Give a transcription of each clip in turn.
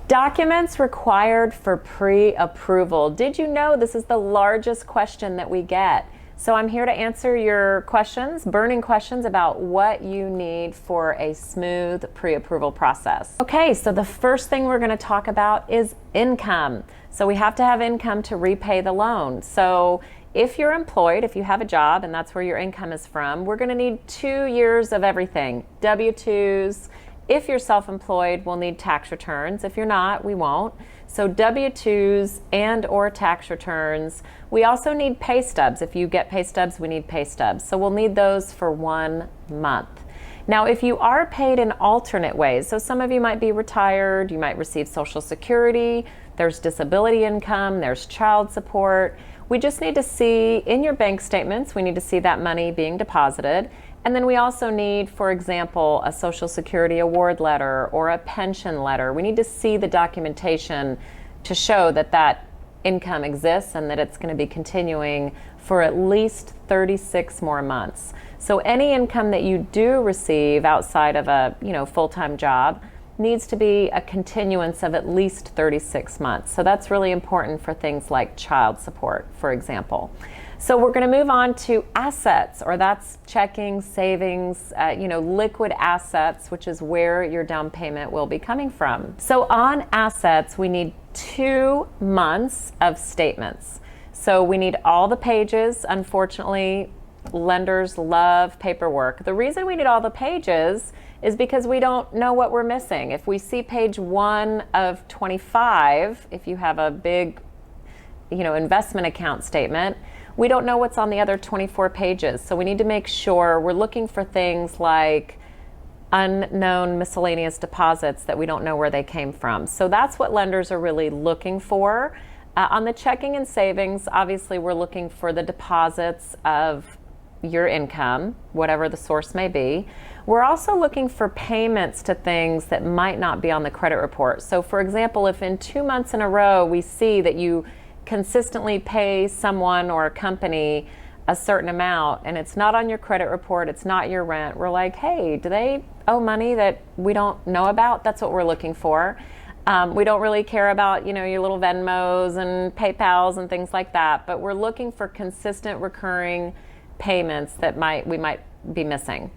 Documents required for pre-approval. Did you know this is the largest question that we get? So I'm here to answer your questions, burning questions about what you need for a smooth pre-approval process. Okay, so the first thing we're going to talk about is income. So we have to have income to repay the loan. So if you're employed, if you have a job and that's where your income is from, we're going to need 2 years of everything. W-2s. If you're self-employed, we'll need tax returns. If you're not, we won't. So W-2s and or tax returns. We also need pay stubs. If you get pay stubs, we need pay stubs. So we'll need those for 1 month. Now, if you are paid in alternate ways, so some of you might be retired, you might receive Social Security, there's disability income, there's child support. We just need to see in your bank statements, we need to see that money being deposited. And then we also need, for example, a Social Security award letter or a pension letter. We need to see the documentation to show that that income exists and that it's going to be continuing for at least 36 more months. So any income that you do receive outside of a full-time job needs to be a continuance of at least 36 months. So that's really important for things like child support, for example. So we're going to move on to assets, or that's checking, savings, liquid assets, which is where your down payment will be coming from. So on assets, we need 2 months of statements. So we need all the pages. Unfortunately, lenders love paperwork. The reason we need all the pages is because we don't know what we're missing. If we see page 1 of 25, if you have a big, investment account statement, we don't know what's on the other 24 pages. So we need to make sure we're looking for things like unknown miscellaneous deposits that we don't know where they came from. So that's what lenders are really looking for. On the checking and savings, obviously we're looking for the deposits of your income, whatever the source may be. We're also looking for payments to things that might not be on the credit report. So for example, if in 2 months in a row we see that you consistently pay someone or a company a certain amount and it's not on your credit report, it's not your rent, we're like, hey, do they owe money that we don't know about? That's what we're looking for. We don't really care about, your little Venmos and PayPals and things like that, but we're looking for consistent recurring payments that we might be missing.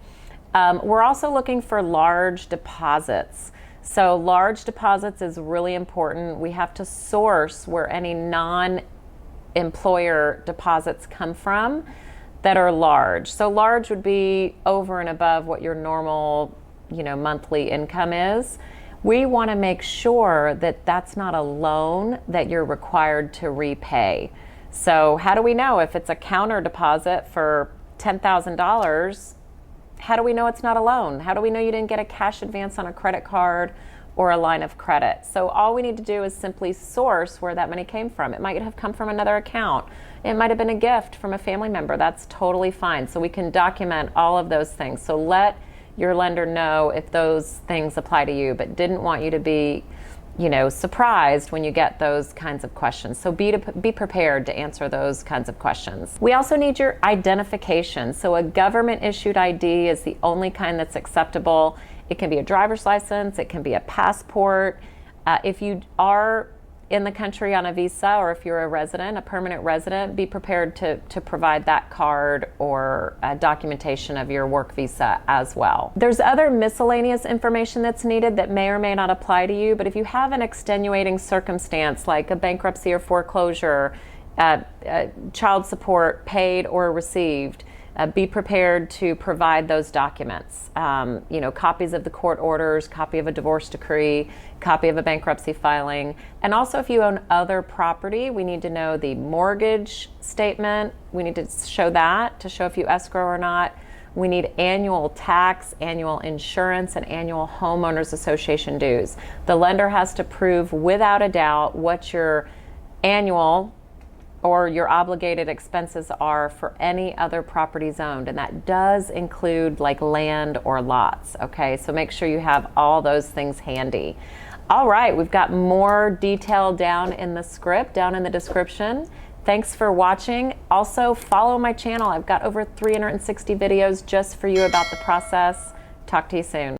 We're also looking for large deposits. So large deposits is really important. We have to source where any non-employer deposits come from that are large. So large would be over and above what your normal, monthly income is. We want to make sure that that's not a loan that you're required to repay. So how do we know if it's a counter deposit for $10,000? How do we know it's not a loan? How do we know you didn't get a cash advance on a credit card or a line of credit? So all we need to do is simply source where that money came from. It might have come from another account. It might have been a gift from a family member. That's totally fine. So we can document all of those things. So let your lender know if those things apply to you, but didn't want you to be surprised when you get those kinds of questions. So be prepared to answer those kinds of questions. We also need your identification. So a government issued ID is the only kind that's acceptable. It can be a driver's license, it can be a passport. If you are in the country on a visa, or if you're a permanent resident, be prepared to provide that card or documentation of your work visa as well. There's other miscellaneous information that's needed that may or may not apply to you, but if you have an extenuating circumstance like a bankruptcy or foreclosure, child support paid or received, be prepared to provide those documents. Copies of the court orders, copy of a divorce decree, copy of a bankruptcy filing. And also if you own other property, we need to know the mortgage statement. We need to show that to show if you escrow or not. We need annual tax, annual insurance, and annual homeowners association dues. The lender has to prove without a doubt what your annual or your obligated expenses are for any other properties owned, and that does include like land or lots, okay? So make sure you have all those things handy. All right, we've got more detail down in the script, down in the description. Thanks for watching. Also follow my channel. I've got over 360 videos just for you about the process. Talk to you soon.